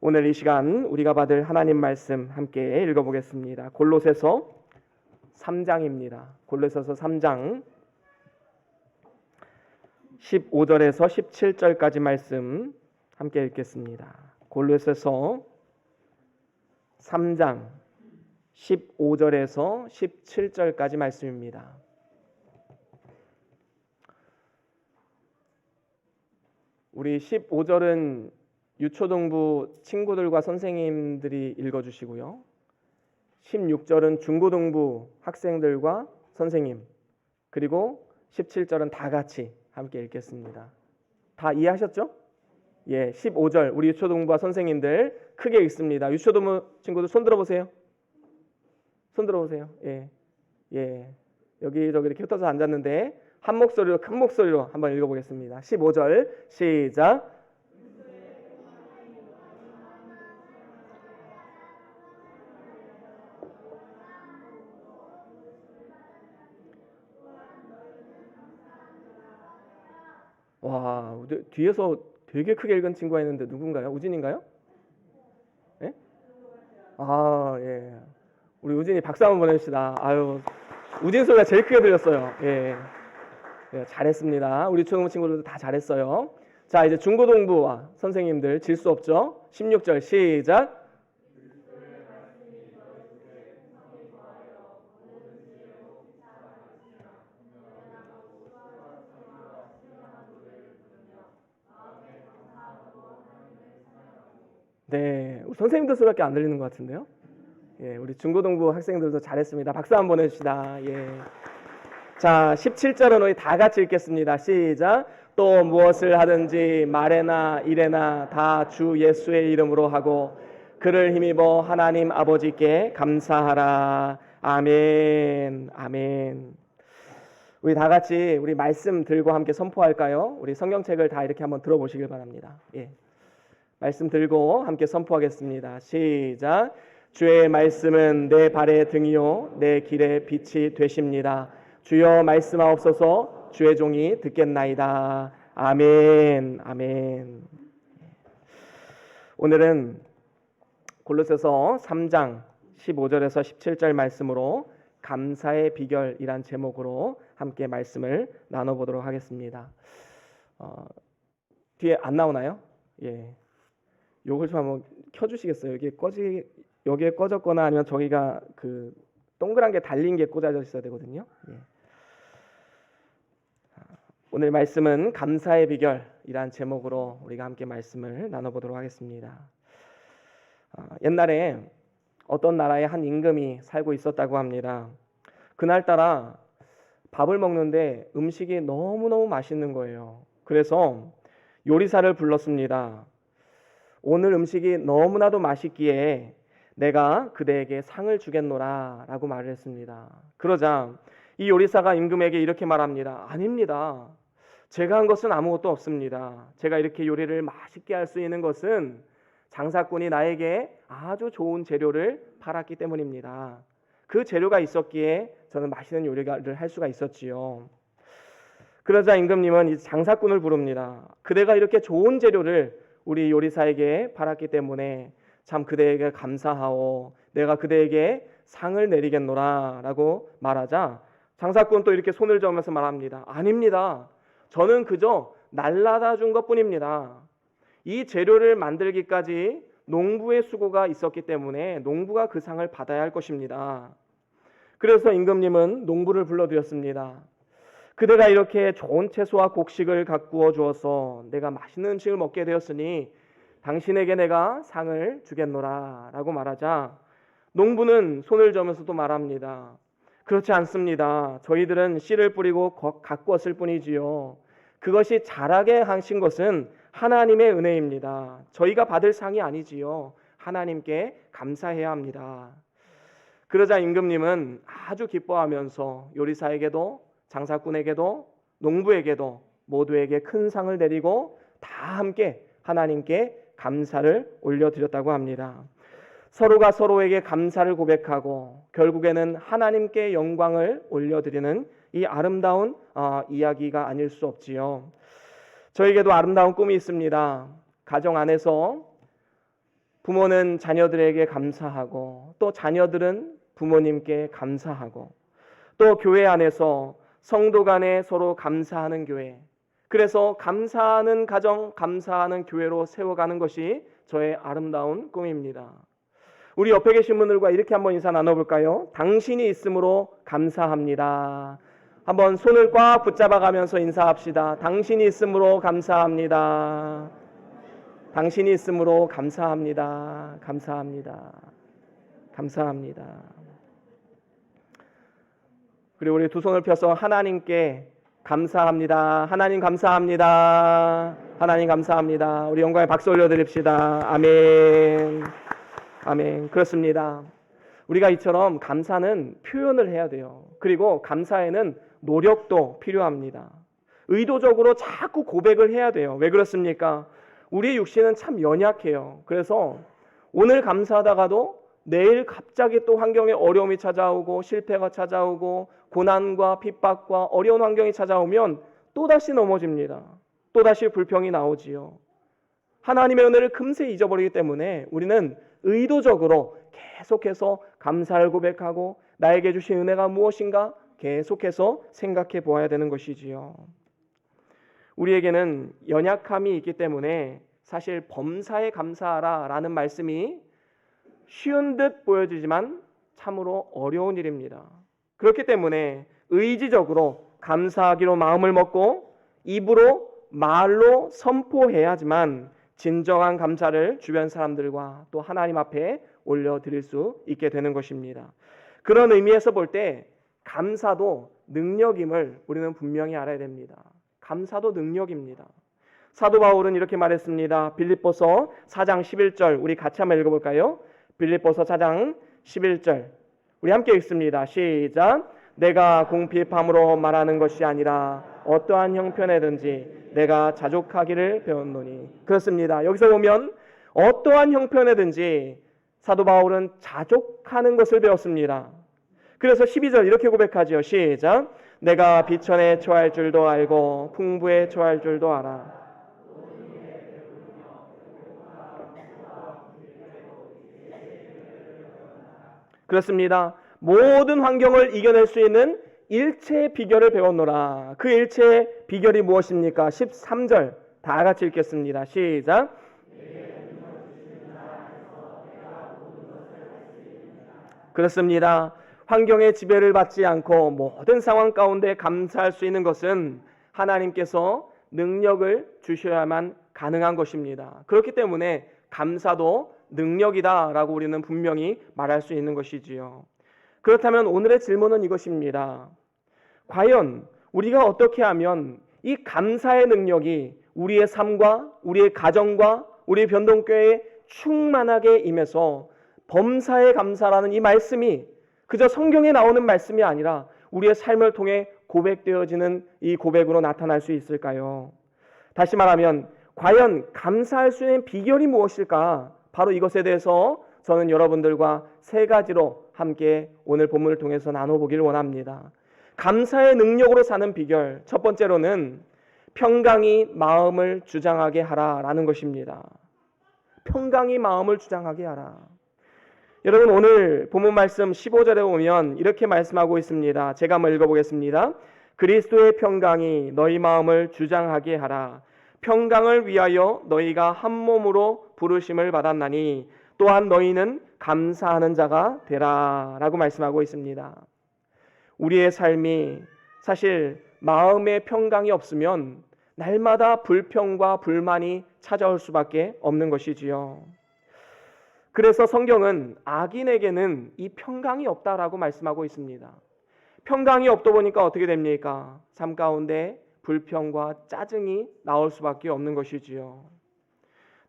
오늘 이 시간 우리가 받을 하나님 말씀 함께 읽어보겠습니다. 골로새서 3장입니다. 골로새서 3장 15절에서 17절까지 말씀 함께 읽겠습니다. 골로새서 3장 15절에서 17절까지 말씀입니다. 우리 15절은 유초등부 친구들과 선생님들이 읽어주시고요. 16절은 중고등부 학생들과 선생님, 그리고 17절은 다 같이 함께 읽겠습니다. 다 이해하셨죠? 예, 15절 우리 유초등부와 선생님들 크게 읽습니다. 유초등부 친구들 손 들어보세요. 손 들어보세요. 예, 여기저기 이렇게 흩어져 앉았는데 한 목소리로, 큰 목소리로 한번 읽어보겠습니다. 15절 시작. 와, 뒤에서 되게 크게 읽은 친구가 있는데 누군가요? 우진인가요? 예? 아, 예. 우리 우진이 박수 한번 보내줍시다. 아유, 우진 소리가 제일 크게 들렸어요. 예, 잘했습니다. 우리 초등부 친구들도 다 잘했어요. 자, 이제 중고등부와 선생님들 질 수 없죠? 16절 시작. 네, 선생님들 소리밖에 안 들리는 것 같은데요. 예, 우리 중고등부 학생들도 잘했습니다. 박수 한번 보내줍시다. 예. 자, 17절은 우리 다 같이 읽겠습니다. 시작. 또 무엇을 하든지 말에나 일에나 다 주 예수의 이름으로 하고 그를 힘입어 하나님 아버지께 감사하라. 아멘. 아멘. 우리 다 같이 우리 말씀 들고 함께 선포할까요? 우리 성경책을 다 이렇게 한번 들어보시길 바랍니다. 예. 말씀 들고 함께 선포하겠습니다. 시작. 주의 말씀은 내 발의 등이요 내 길의 빛이 되십니다. 주여 말씀하옵소서. 주의 종이 듣겠나이다. 아멘. 아멘. 오늘은 골로새서 3장 15절에서 17절 말씀으로 감사의 비결이란 제목으로 함께 말씀을 나눠보도록 하겠습니다. 뒤에 안 나오나요? 예. 요걸 좀 한번 켜주시겠어요? 여기에 꺼졌거나 아니면 저기가 그 동그란 게 달린 게 꽂아져 있어야 되거든요. 예. 오늘 말씀은 감사의 비결이란 제목으로 우리가 함께 말씀을 나눠보도록 하겠습니다. 옛날에 어떤 나라에 한 임금이 살고 있었다고 합니다. 그날따라 밥을 먹는데 음식이 너무너무 맛있는 거예요. 그래서 요리사를 불렀습니다. 오늘 음식이 너무나도 맛있기에 내가 그대에게 상을 주겠노라 라고 말을 했습니다. 그러자 이 요리사가 임금에게 이렇게 말합니다. 아닙니다. 제가 한 것은 아무것도 없습니다. 제가 이렇게 요리를 맛있게 할 수 있는 것은 장사꾼이 나에게 아주 좋은 재료를 팔았기 때문입니다. 그 재료가 있었기에 저는 맛있는 요리를 할 수가 있었지요. 그러자 임금님은 이 장사꾼을 부릅니다. 그대가 이렇게 좋은 재료를 우리 요리사에게 팔았기 때문에 참 그대에게 감사하오. 내가 그대에게 상을 내리겠노라 라고 말하자 장사꾼 또 이렇게 손을 저으면서 말합니다. 아닙니다. 저는 그저 날라다 준 것뿐입니다. 이 재료를 만들기까지 농부의 수고가 있었기 때문에 농부가 그 상을 받아야 할 것입니다. 그래서 임금님은 농부를 불러들였습니다. 그대가 이렇게 좋은 채소와 곡식을 가꾸어 주어서 내가 맛있는 음식을 먹게 되었으니 당신에게 내가 상을 주겠노라 라고 말하자 농부는 손을 저으면서도 말합니다. 그렇지 않습니다. 저희들은 씨를 뿌리고 가꾸었을 뿐이지요. 그것이 자라게 하신 것은 하나님의 은혜입니다. 저희가 받을 상이 아니지요. 하나님께 감사해야 합니다. 그러자 임금님은 아주 기뻐하면서 요리사에게도 장사꾼에게도 농부에게도 모두에게 큰 상을 내리고 다 함께 하나님께 감사를 올려드렸다고 합니다. 서로가 서로에게 감사를 고백하고 결국에는 하나님께 영광을 올려드리는 이 아름다운 이야기가 아닐 수 없지요. 저에게도 아름다운 꿈이 있습니다. 가정 안에서 부모는 자녀들에게 감사하고 또 자녀들은 부모님께 감사하고 또 교회 안에서 성도 간에 서로 감사하는 교회, 그래서 감사하는 가정, 감사하는 교회로 세워가는 것이 저의 아름다운 꿈입니다. 우리 옆에 계신 분들과 이렇게 한번 인사 나눠볼까요? 당신이 있음으로 감사합니다. 한번 손을 꽉 붙잡아가면서 인사합시다. 당신이 있음으로 감사합니다. 당신이 있음으로 감사합니다. 감사합니다. 감사합니다. 그리고 우리 두 손을 펴서 하나님께 감사합니다. 하나님 감사합니다. 하나님 감사합니다. 우리 영광의 박수 올려드립시다. 아멘. 아멘. 그렇습니다. 우리가 이처럼 감사는 표현을 해야 돼요. 그리고 감사에는 노력도 필요합니다. 의도적으로 자꾸 고백을 해야 돼요. 왜 그렇습니까? 우리의 육신은 참 연약해요. 그래서 오늘 감사하다가도 내일 갑자기 또 환경에 어려움이 찾아오고 실패가 찾아오고 고난과 핍박과 어려운 환경이 찾아오면 또다시 넘어집니다. 또다시 불평이 나오지요. 하나님의 은혜를 금세 잊어버리기 때문에 우리는 의도적으로 계속해서 감사를 고백하고 나에게 주신 은혜가 무엇인가 계속해서 생각해 보아야 되는 것이지요. 우리에게는 연약함이 있기 때문에 사실 범사에 감사하라 라는 말씀이 쉬운 듯 보여지지만 참으로 어려운 일입니다. 그렇기 때문에 의지적으로 감사하기로 마음을 먹고 입으로 말로 선포해야지만 진정한 감사를 주변 사람들과 또 하나님 앞에 올려드릴 수 있게 되는 것입니다. 그런 의미에서 볼 때 감사도 능력임을 우리는 분명히 알아야 됩니다. 감사도 능력입니다. 사도 바울은 이렇게 말했습니다. 빌립보서 4장 11절 우리 같이 한번 읽어볼까요? 빌립보서 4장 11절 우리 함께 읽습니다. 시작. 내가 궁핍함으로 말하는 것이 아니라 어떠한 형편에든지 내가 자족하기를 배웠노니. 그렇습니다. 여기서 보면 어떠한 형편에든지 사도 바울은 자족하는 것을 배웠습니다. 그래서 12절 이렇게 고백하지요. 시작. 내가 비천에 처할 줄도 알고 풍부에 처할 줄도 알아. 그렇습니다. 모든 환경을 이겨낼 수 있는 일체의 비결을 배웠노라. 그 일체의 비결이 무엇입니까? 13절 다 같이 읽겠습니다. 시작. 그렇습니다. 환경의 지배를 받지 않고 모든 상황 가운데 감사할 수 있는 것은 하나님께서 능력을 주셔야만 가능한 것입니다. 그렇기 때문에 감사도 능력이다라고 우리는 분명히 말할 수 있는 것이지요. 그렇다면 오늘의 질문은 이것입니다. 과연 우리가 어떻게 하면 이 감사의 능력이 우리의 삶과 우리의 가정과 우리의 변동교회에 충만하게 임해서 범사에 감사라는 이 말씀이 그저 성경에 나오는 말씀이 아니라 우리의 삶을 통해 고백되어지는 이 고백으로 나타날 수 있을까요? 다시 말하면 과연 감사할 수 있는 비결이 무엇일까? 바로 이것에 대해서 저는 여러분들과 세 가지로 함께 오늘 본문을 통해서 나눠보기를 원합니다. 감사의 능력으로 사는 비결, 첫 번째로는 평강이 마음을 주장하게 하라라는 것입니다. 평강이 마음을 주장하게 하라. 여러분 오늘 본문 말씀 15절에 보면 이렇게 말씀하고 있습니다. 제가 한번 읽어보겠습니다. 그리스도의 평강이 너희 마음을 주장하게 하라. 평강을 위하여 너희가 한 몸으로 부르심을 받았나니 또한 너희는 감사하는 자가 되라 라고 말씀하고 있습니다. 우리의 삶이 사실 마음의 평강이 없으면 날마다 불평과 불만이 찾아올 수밖에 없는 것이지요. 그래서 성경은 악인에게는 이 평강이 없다라고 말씀하고 있습니다. 평강이 없다 보니까 어떻게 됩니까? 삶 가운데 불평과 짜증이 나올 수밖에 없는 것이지요.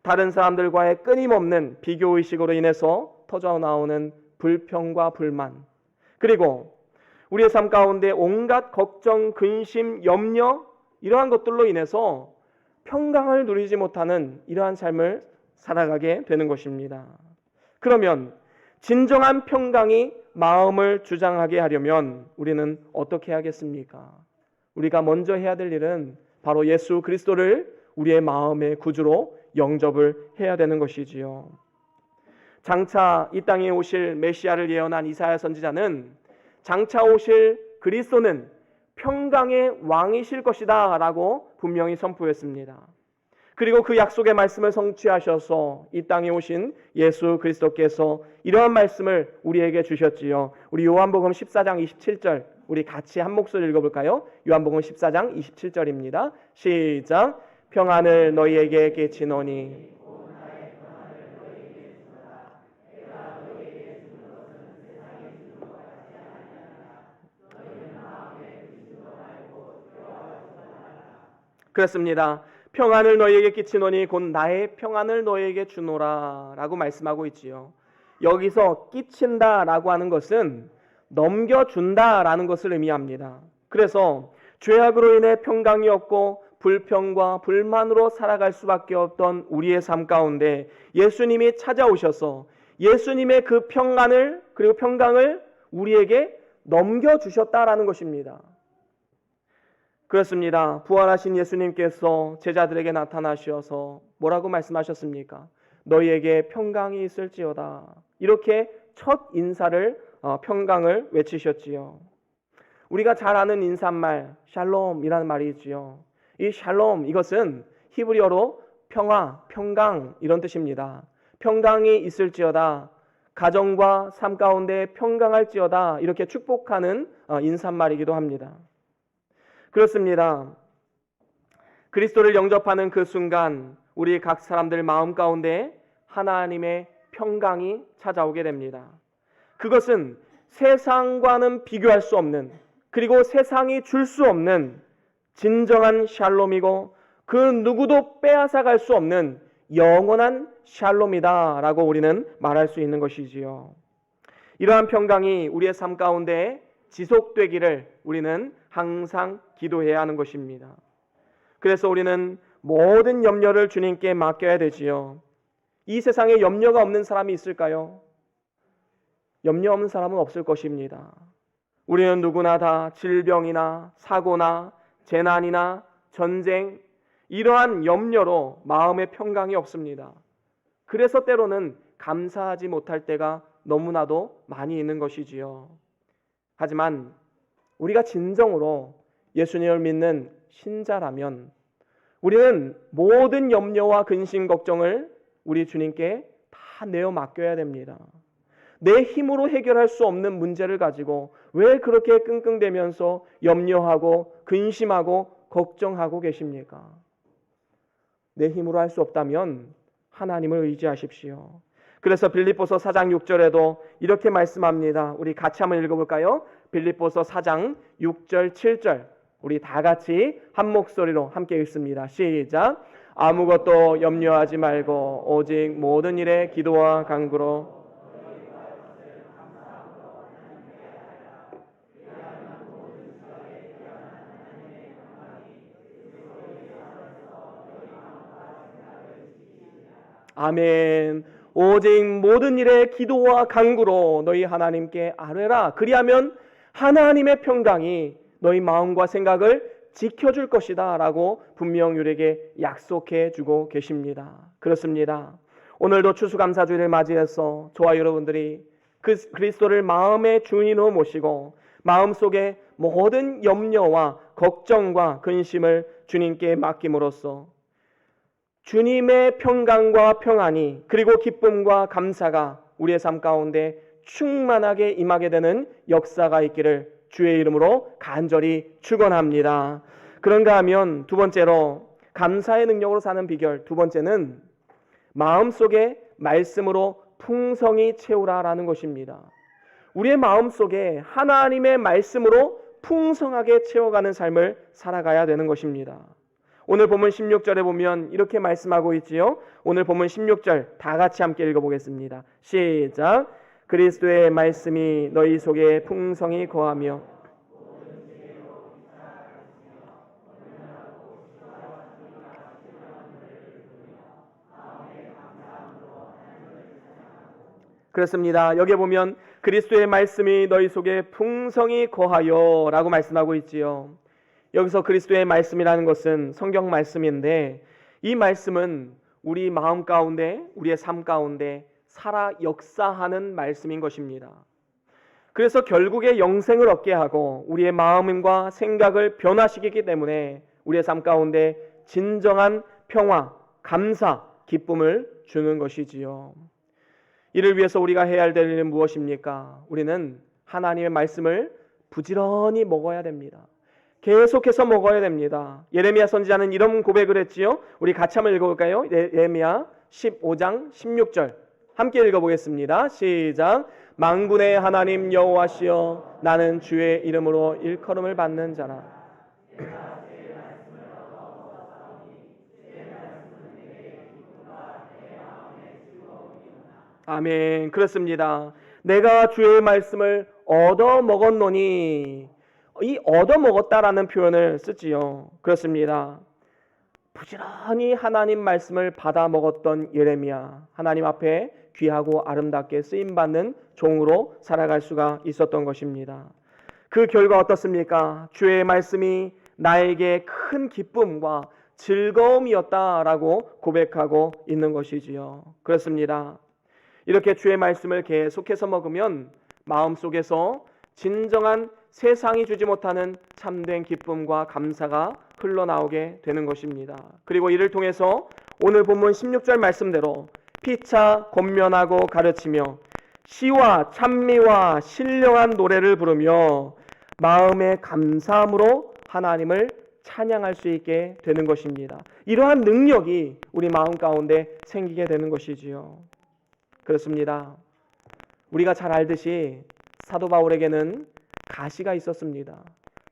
다른 사람들과의 끊임없는 비교의식으로 인해서 터져 나오는 불평과 불만, 그리고 우리의 삶 가운데 온갖 걱정, 근심, 염려 이러한 것들로 인해서 평강을 누리지 못하는 이러한 삶을 살아가게 되는 것입니다. 그러면 진정한 평강이 마음을 주장하게 하려면 우리는 어떻게 하겠습니까? 우리가 먼저 해야 될 일은 바로 예수 그리스도를 우리의 마음의 구주로 영접을 해야 되는 것이지요. 장차 이 땅에 오실 메시아를 예언한 이사야 선지자는 장차 오실 그리스도는 평강의 왕이실 것이다 라고 분명히 선포했습니다. 그리고 그 약속의 말씀을 성취하셔서 이 땅에 오신 예수 그리스도께서 이러한 말씀을 우리에게 주셨지요. 우리 요한복음 14장 27절 우리 같이 한 목소리 읽어볼까요? 요한복음 14장 27절입니다. 시작. 평안을 너희에게 끼치노니 그렇습니다. 평안을 너희에게 끼치노니 곧 나의 평안을 너희에게 주노라 라고 말씀하고 있지요. 여기서 끼친다 라고 하는 것은 넘겨준다 라는 것을 의미합니다. 그래서 죄악으로 인해 평강이 없고 불평과 불만으로 살아갈 수밖에 없던 우리의 삶 가운데 예수님이 찾아오셔서 예수님의 그 평안을 그리고 평강을 우리에게 넘겨주셨다라는 것입니다. 그렇습니다. 부활하신 예수님께서 제자들에게 나타나셔서 뭐라고 말씀하셨습니까? 너희에게 평강이 있을지어다. 이렇게 첫 인사를 평강을 외치셨지요. 우리가 잘 아는 인사말 샬롬이라는 말이 있지요. 이 샬롬 이것은 히브리어로 평화, 평강 이런 뜻입니다. 평강이 있을지어다. 가정과 삶 가운데 평강할지어다. 이렇게 축복하는 인사말이기도 합니다. 그렇습니다. 그리스도를 영접하는 그 순간 우리 각 사람들 마음 가운데 하나님의 평강이 찾아오게 됩니다. 그것은 세상과는 비교할 수 없는 그리고 세상이 줄 수 없는 진정한 샬롬이고 그 누구도 빼앗아갈 수 없는 영원한 샬롬이다라고 우리는 말할 수 있는 것이지요. 이러한 평강이 우리의 삶 가운데 지속되기를 우리는 항상 기도해야 하는 것입니다. 그래서 우리는 모든 염려를 주님께 맡겨야 되지요. 이 세상에 염려가 없는 사람이 있을까요? 염려 없는 사람은 없을 것입니다. 우리는 누구나 다 질병이나 사고나 재난이나 전쟁 이러한 염려로 마음의 평강이 없습니다. 그래서 때로는 감사하지 못할 때가 너무나도 많이 있는 것이지요. 하지만 우리가 진정으로 예수님을 믿는 신자라면 우리는 모든 염려와 근심 걱정을 우리 주님께 다 내어 맡겨야 됩니다. 내 힘으로 해결할 수 없는 문제를 가지고 왜 그렇게 끙끙대면서 염려하고 근심하고 걱정하고 계십니까? 내 힘으로 할 수 없다면 하나님을 의지하십시오. 그래서 빌립보서 4장 6절에도 이렇게 말씀합니다. 우리 같이 한번 읽어볼까요? 빌립보서 4장 6절 7절 우리 다 같이 한 목소리로 함께 읽습니다. 시작. 아무것도 염려하지 말고 오직 모든 일에 기도와 간구로 아멘. 오직 모든 일에 기도와 간구로 너희 하나님께 아뢰라. 그리하면 하나님의 평강이 너희 마음과 생각을 지켜줄 것이다 라고 분명 우리에게 약속해 주고 계십니다. 그렇습니다. 오늘도 추수감사주일을 맞이해서 저와 여러분들이 그 그리스도를 마음의 주인으로 모시고 마음속에 모든 염려와 걱정과 근심을 주님께 맡김으로써 주님의 평강과 평안이 그리고 기쁨과 감사가 우리의 삶 가운데 충만하게 임하게 되는 역사가 있기를 주의 이름으로 간절히 축원합니다. 그런가 하면 두 번째로 감사의 능력으로 사는 비결, 두 번째는 마음속에 말씀으로 풍성히 채우라라는 것입니다. 우리의 마음속에 하나님의 말씀으로 풍성하게 채워가는 삶을 살아가야 되는 것입니다. 오늘 본문 16절에 보면 이렇게 말씀하고 있지요. 오늘 본문 16절 다 같이 함께 읽어보겠습니다. 시작. 그리스도의 말씀이 너희 속에 풍성히 거하며 그렇습니다. 여기에 보면 그리스도의 말씀이 너희 속에 풍성히 거하여 라고 말씀하고 있지요. 여기서 그리스도의 말씀이라는 것은 성경 말씀인데 이 말씀은 우리 마음 가운데 우리의 삶 가운데 살아 역사하는 말씀인 것입니다. 그래서 결국에 영생을 얻게 하고 우리의 마음과 생각을 변화시키기 때문에 우리의 삶 가운데 진정한 평화, 감사, 기쁨을 주는 것이지요. 이를 위해서 우리가 해야 할 일은 무엇입니까? 우리는 하나님의 말씀을 부지런히 먹어야 됩니다. 계속해서 먹어야 됩니다. 예레미야 선지자는 이런 고백을 했지요. 우리 같이 한번 읽어볼까요? 예레미야 15장 16절 함께 읽어보겠습니다. 시작. 만군의 하나님 여호와시여, 나는 주의 이름으로 일컬음을 받는 자라. 아멘. 그렇습니다. 내가 주의 말씀을 얻어 먹었노니, 이 얻어 먹었다라는 표현을 쓰지요. 그렇습니다. 부지런히 하나님 말씀을 받아 먹었던 예레미야, 하나님 앞에 귀하고 아름답게 쓰임받는 종으로 살아갈 수가 있었던 것입니다. 그 결과 어떻습니까? 주의 말씀이 나에게 큰 기쁨과 즐거움이었다라고 고백하고 있는 것이지요. 그렇습니다. 이렇게 주의 말씀을 계속해서 먹으면 마음속에서 진정한 세상이 주지 못하는 참된 기쁨과 감사가 흘러나오게 되는 것입니다. 그리고 이를 통해서 오늘 본문 16절 말씀대로 피차 권면하고 가르치며 시와 찬미와 신령한 노래를 부르며 마음의 감사함으로 하나님을 찬양할 수 있게 되는 것입니다. 이러한 능력이 우리 마음 가운데 생기게 되는 것이지요. 그렇습니다. 우리가 잘 알듯이 사도 바울에게는 가시가 있었습니다.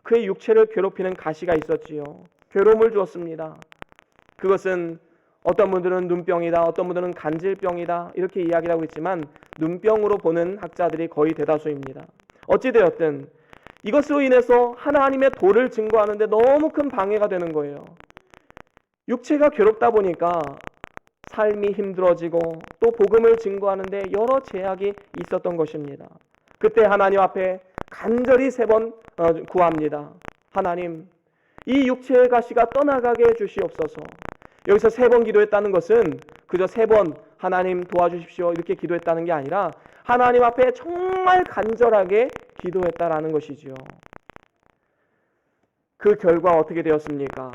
그의 육체를 괴롭히는 가시가 있었지요. 괴로움을 주었습니다. 그것은 어떤 분들은 눈병이다, 어떤 분들은 간질병이다 이렇게 이야기를 하고 있지만 눈병으로 보는 학자들이 거의 대다수입니다. 어찌되었든 이것으로 인해서 하나님의 도를 증거하는데 너무 큰 방해가 되는 거예요. 육체가 괴롭다 보니까 삶이 힘들어지고 또 복음을 증거하는데 여러 제약이 있었던 것입니다. 그때 하나님 앞에 간절히 3번 구합니다. 하나님, 이 육체의 가시가 떠나가게 해주시옵소서. 여기서 3번 기도했다는 것은 그저 3번 하나님 도와주십시오 이렇게 기도했다는 게 아니라 하나님 앞에 정말 간절하게 기도했다라는 것이지요. 그 결과 어떻게 되었습니까?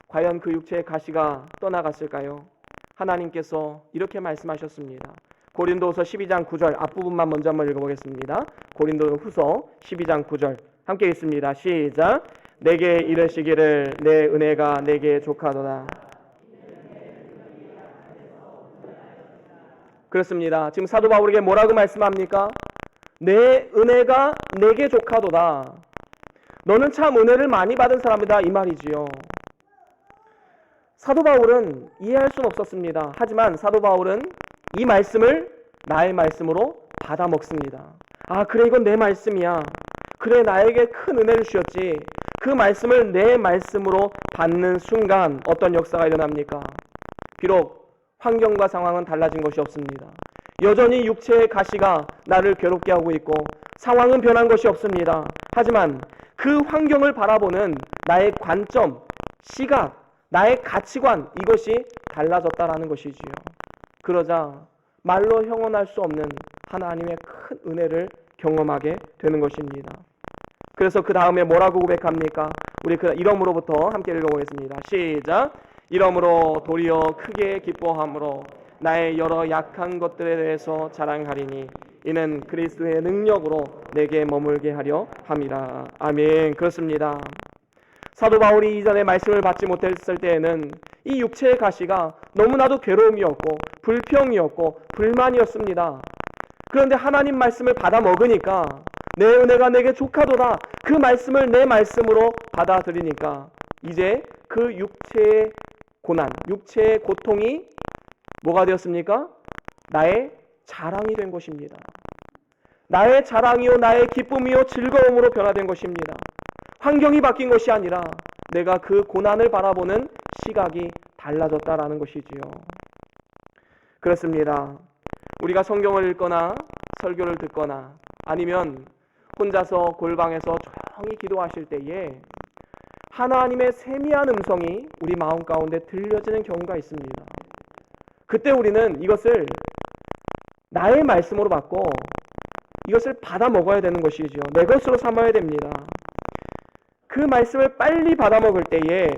과연 그 육체의 가시가 떠나갔을까요? 하나님께서 이렇게 말씀하셨습니다. 고린도후서 12장 9절 앞부분만 먼저 한번 읽어보겠습니다. 고린도후서 12장 9절 함께 읽습니다. 시작. 내게 이르시기를 내 은혜가 내게 족하도다. 그렇습니다. 지금 사도 바울에게 뭐라고 말씀합니까? 내 은혜가 내게 족하도다. 너는 참 은혜를 많이 받은 사람이다 이 말이지요. 사도 바울은 이해할 수는 없었습니다. 하지만 사도 바울은 이 말씀을 나의 말씀으로 받아 먹습니다. 아, 그래 이건 내 말씀이야. 그래 나에게 큰 은혜를 주셨지. 그 말씀을 내 말씀으로 받는 순간 어떤 역사가 일어납니까? 비록 환경과 상황은 달라진 것이 없습니다. 여전히 육체의 가시가 나를 괴롭게 하고 있고 상황은 변한 것이 없습니다. 하지만 그 환경을 바라보는 나의 관점, 시각, 나의 가치관 이것이 달라졌다라는 것이지요. 그러자 말로 형언할 수 없는 하나님의 큰 은혜를 경험하게 되는 것입니다. 그래서 그 다음에 뭐라고 고백합니까? 우리 그 이러므로부터 함께 읽어보겠습니다. 시작. 이러므로 도리어 크게 기뻐함으로 나의 여러 약한 것들에 대해서 자랑하리니 이는 그리스도의 능력으로 내게 머물게 하려 함이라. 아멘. 그렇습니다. 사도 바울이 이전에 말씀을 받지 못했을 때에는 이 육체의 가시가 너무나도 괴로움이었고 불평이었고 불만이었습니다. 그런데 하나님 말씀을 받아 먹으니까 내 은혜가 내게 족하도다. 그 말씀을 내 말씀으로 받아들이니까 이제 그 육체의 고난, 육체의 고통이 뭐가 되었습니까? 나의 자랑이 된 것입니다. 나의 자랑이요 나의 기쁨이요 즐거움으로 변화된 것입니다. 환경이 바뀐 것이 아니라 내가 그 고난을 바라보는 시각이 달라졌다라는 것이지요. 그렇습니다. 우리가 성경을 읽거나 설교를 듣거나 아니면 혼자서 골방에서 조용히 기도하실 때에 하나님의 세미한 음성이 우리 마음 가운데 들려지는 경우가 있습니다. 그때 우리는 이것을 나의 말씀으로 바꿔 이것을 받아 먹어야 되는 것이죠. 내 것으로 삼아야 됩니다. 그 말씀을 빨리 받아 먹을 때에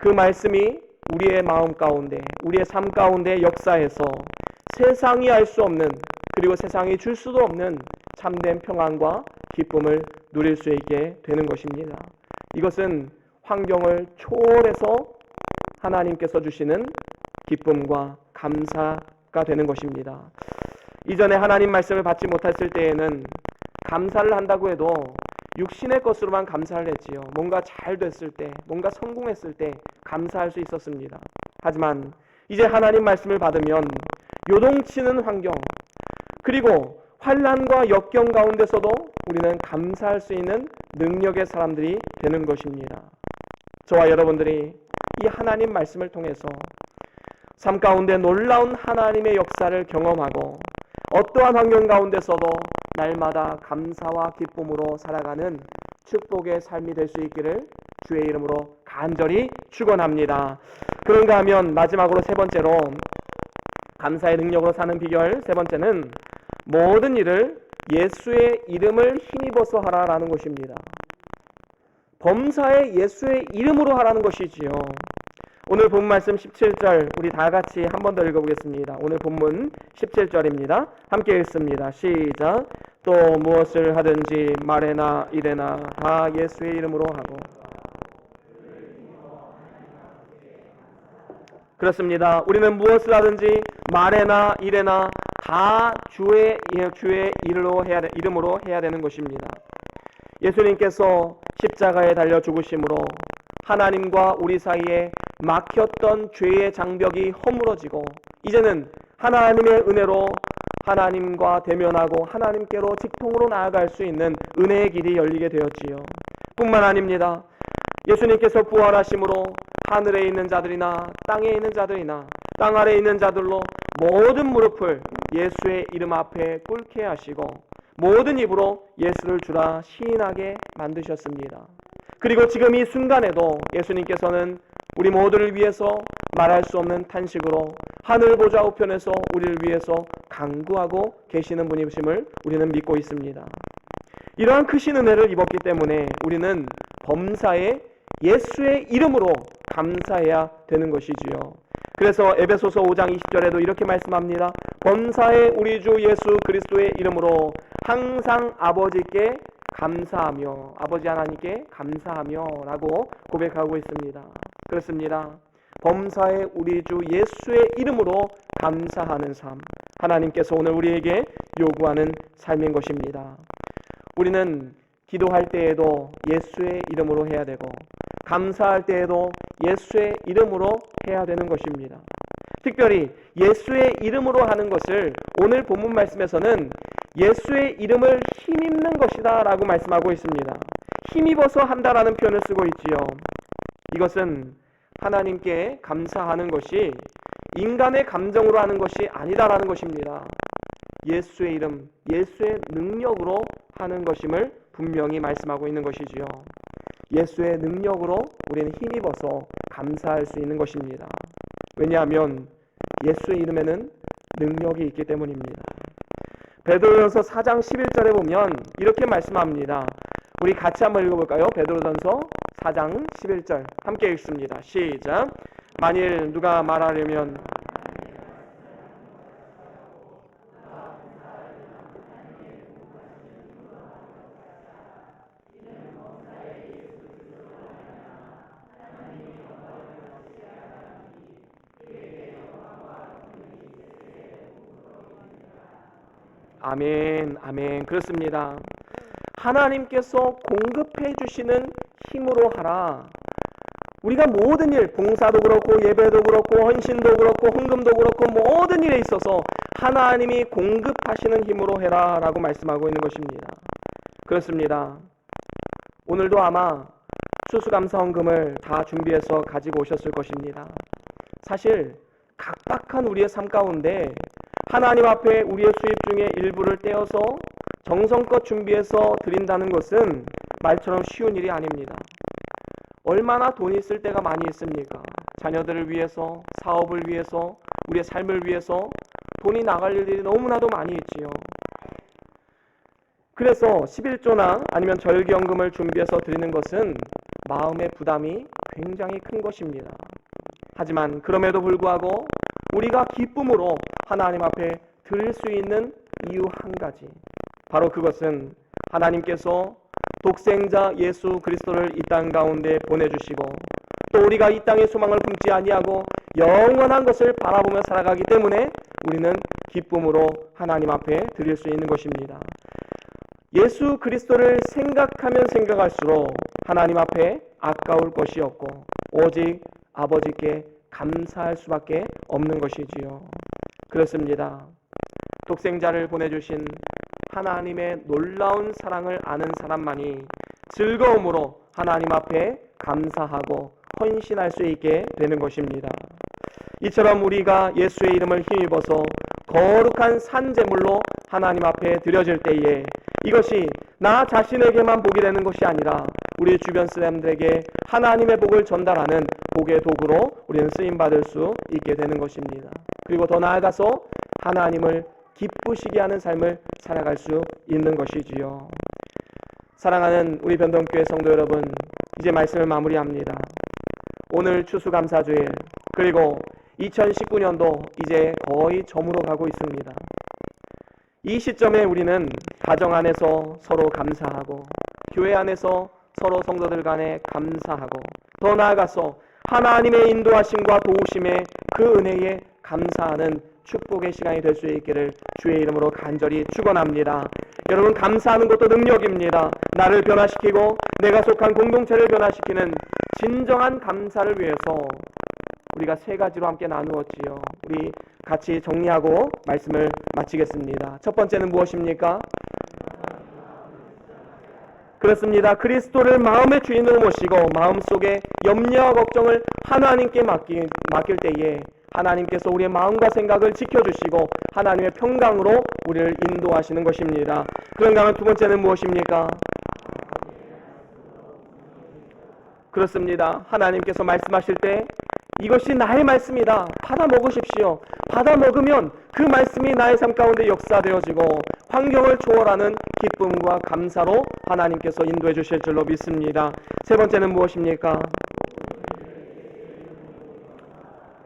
그 말씀이 우리의 마음 가운데, 우리의 삶 가운데 역사해서 세상이 알 수 없는, 그리고 세상이 줄 수도 없는 참된 평안과 기쁨을 누릴 수 있게 되는 것입니다. 이것은 환경을 초월해서 하나님께서 주시는 기쁨과 감사가 되는 것입니다. 이전에 하나님 말씀을 받지 못했을 때에는 감사를 한다고 해도 육신의 것으로만 감사를 했지요. 뭔가 잘 됐을 때, 뭔가 성공했을 때 감사할 수 있었습니다. 하지만 이제 하나님 말씀을 받으면 요동치는 환경, 그리고 환난과 역경 가운데서도 우리는 감사할 수 있는 능력의 사람들이 되는 것입니다. 저와 여러분들이 이 하나님 말씀을 통해서 삶 가운데 놀라운 하나님의 역사를 경험하고 어떠한 환경 가운데서도 날마다 감사와 기쁨으로 살아가는 축복의 삶이 될 수 있기를 주의 이름으로 간절히 축원합니다. 그런가 하면 마지막으로 세 번째로 감사의 능력으로 사는 비결, 세 번째는 모든 일을 예수의 이름을 힘입어서 하라라는 것입니다. 범사에 예수의 이름으로 하라는 것이지요. 오늘 본문 말씀 17절 우리 다 같이 한 번 더 읽어보겠습니다. 오늘 본문 17절입니다. 함께 읽습니다. 시작. 또 무엇을 하든지 말에나 이래나 다 예수의 이름으로 하고. 그렇습니다. 우리는 무엇을 하든지 말에나 이래나 다 주의 이름으로 해야 되는 것입니다. 예수님께서 십자가에 달려 죽으심으로 하나님과 우리 사이에 막혔던 죄의 장벽이 허물어지고 이제는 하나님의 은혜로 하나님과 대면하고 하나님께로 직통으로 나아갈 수 있는 은혜의 길이 열리게 되었지요. 뿐만 아닙니다. 예수님께서 부활하심으로 하늘에 있는 자들이나 땅에 있는 자들이나 땅 아래에 있는 자들로 모든 무릎을 예수의 이름 앞에 꿇게 하시고 모든 입으로 예수를 주라 시인하게 만드셨습니다. 그리고 지금 이 순간에도 예수님께서는 우리 모두를 위해서 말할 수 없는 탄식으로 하늘 보좌 우편에서 우리를 위해서 간구하고 계시는 분이심을 우리는 믿고 있습니다. 이러한 크신 은혜를 입었기 때문에 우리는 범사에 예수의 이름으로 감사해야 되는 것이지요. 그래서 에베소서 5장 20절에도 이렇게 말씀합니다. 범사에 우리 주 예수 그리스도의 이름으로 항상 아버지께 감사하며, 아버지 하나님께 감사하며 라고 고백하고 있습니다. 그렇습니다. 범사에 우리 주 예수의 이름으로 감사하는 삶, 하나님께서 오늘 우리에게 요구하는 삶인 것입니다. 우리는 기도할 때에도 예수의 이름으로 해야 되고 감사할 때에도 예수의 이름으로 해야 되는 것입니다. 특별히 예수의 이름으로 하는 것을 오늘 본문 말씀에서는 예수의 이름을 힘입는 것이다 라고 말씀하고 있습니다. 힘입어서 한다라는 표현을 쓰고 있지요. 이것은 하나님께 감사하는 것이 인간의 감정으로 하는 것이 아니다라는 것입니다. 예수의 이름, 예수의 능력으로 하는 것임을 분명히 말씀하고 있는 것이지요. 예수의 능력으로 우리는 힘입어서 감사할 수 있는 것입니다. 왜냐하면 예수의 이름에는 능력이 있기 때문입니다. 베드로전서 4장 11절에 보면 이렇게 말씀합니다. 우리 같이 한번 읽어볼까요? 베드로전서 4장 11절 함께 읽습니다. 시작. 만일 누가 말하려면 아멘, 아멘. 그렇습니다. 하나님께서 공급해 주시는 힘으로 하라. 우리가 모든 일, 봉사도 그렇고 예배도 그렇고 헌신도 그렇고 헌금도 그렇고 모든 일에 있어서 하나님이 공급하시는 힘으로 해라 라고 말씀하고 있는 것입니다. 그렇습니다. 오늘도 아마 추수감사 헌금을 다 준비해서 가지고 오셨을 것입니다. 사실 각박한 우리의 삶 가운데 하나님 앞에 우리의 수입 중에 일부를 떼어서 정성껏 준비해서 드린다는 것은 말처럼 쉬운 일이 아닙니다. 얼마나 돈이 쓸 때가 많이 있습니까? 자녀들을 위해서, 사업을 위해서, 우리의 삶을 위해서 돈이 나갈 일들이 너무나도 많이 있지요. 그래서 11조나 아니면 절기연금을 준비해서 드리는 것은 마음의 부담이 굉장히 큰 것입니다. 하지만 그럼에도 불구하고 우리가 기쁨으로 하나님 앞에 드릴 수 있는 이유 한 가지, 바로 그것은 하나님께서 독생자 예수 그리스도를 이 땅 가운데 보내주시고 또 우리가 이 땅의 소망을 품지 아니하고 영원한 것을 바라보며 살아가기 때문에 우리는 기쁨으로 하나님 앞에 드릴 수 있는 것입니다. 예수 그리스도를 생각하면 생각할수록 하나님 앞에 아까울 것이 없고 오직 아버지께 감사할 수밖에 없는 것이지요. 그렇습니다. 독생자를 보내주신 하나님의 놀라운 사랑을 아는 사람만이 즐거움으로 하나님 앞에 감사하고 헌신할 수 있게 되는 것입니다. 이처럼 우리가 예수의 이름을 힘입어서 거룩한 산제물로 하나님 앞에 드려질 때에 이것이 나 자신에게만 복이 되는 것이 아니라 우리 주변 사람들에게 하나님의 복을 전달하는 복의 도구로 우리는 쓰임받을 수 있게 되는 것입니다. 그리고 더 나아가서 하나님을 기쁘시게 하는 삶을 살아갈 수 있는 것이지요. 사랑하는 우리 변동교회 성도 여러분, 이제 말씀을 마무리합니다. 오늘 추수감사주일, 그리고 2019년도 이제 거의 저물어 가고 있습니다. 이 시점에 우리는 가정 안에서 서로 감사하고 교회 안에서 서로 성도들 간에 감사하고 더 나아가서 하나님의 인도하심과 도우심에 그 은혜에 감사하는 축복의 시간이 될 수 있기를 주의 이름으로 간절히 축원합니다. 여러분, 감사하는 것도 능력입니다. 나를 변화시키고 내가 속한 공동체를 변화시키는 진정한 감사를 위해서 우리가 세 가지로 함께 나누었지요. 우리 같이 정리하고 말씀을 마치겠습니다. 첫 번째는 무엇입니까? 그렇습니다. 그리스도를 마음의 주인으로 모시고 마음속에 염려와 걱정을 하나님께 맡길 때에 하나님께서 우리의 마음과 생각을 지켜주시고 하나님의 평강으로 우리를 인도하시는 것입니다. 그런가 하면 두 번째는 무엇입니까? 그렇습니다. 하나님께서 말씀하실 때 이것이 나의 말씀이다, 받아 먹으십시오. 받아 먹으면 그 말씀이 나의 삶 가운데 역사되어지고 환경을 초월하는 기쁨과 감사로 하나님께서 인도해 주실 줄로 믿습니다. 세 번째는 무엇입니까?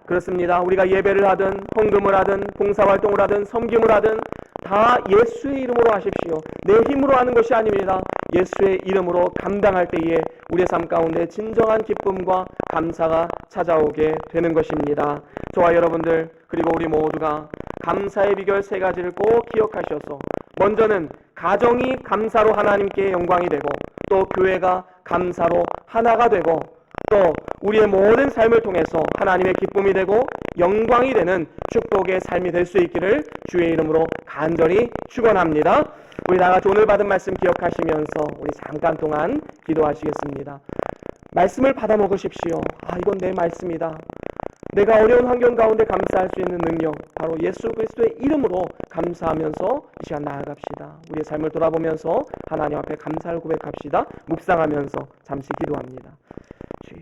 그렇습니다. 우리가 예배를 하든 헌금을 하든 봉사활동을 하든 섬김을 하든 다 예수의 이름으로 하십시오. 내 힘으로 하는 것이 아닙니다. 예수의 이름으로 감당할 때에 우리의 삶 가운데 진정한 기쁨과 감사가 찾아오게 되는 것입니다. 저와 여러분들, 그리고 우리 모두가 감사의 비결 세 가지를 꼭 기억하셔서 먼저는 가정이 감사로 하나님께 영광이 되고 또 교회가 감사로 하나가 되고 또 우리의 모든 삶을 통해서 하나님의 기쁨이 되고 영광이 되는 축복의 삶이 될 수 있기를 주의 이름으로 간절히 축원합니다. 우리 다같이 오늘 받은 말씀 기억하시면서 우리 잠깐 동안 기도하시겠습니다. 말씀을 받아 먹으십시오. 이건 내 말씀이다. 내가 어려운 환경 가운데 감사할 수 있는 능력, 바로 예수 그리스도의 이름으로 감사하면서 이 시간 나아갑시다. 우리의 삶을 돌아보면서 하나님 앞에 감사를 고백합시다. 묵상하면서 잠시 기도합니다.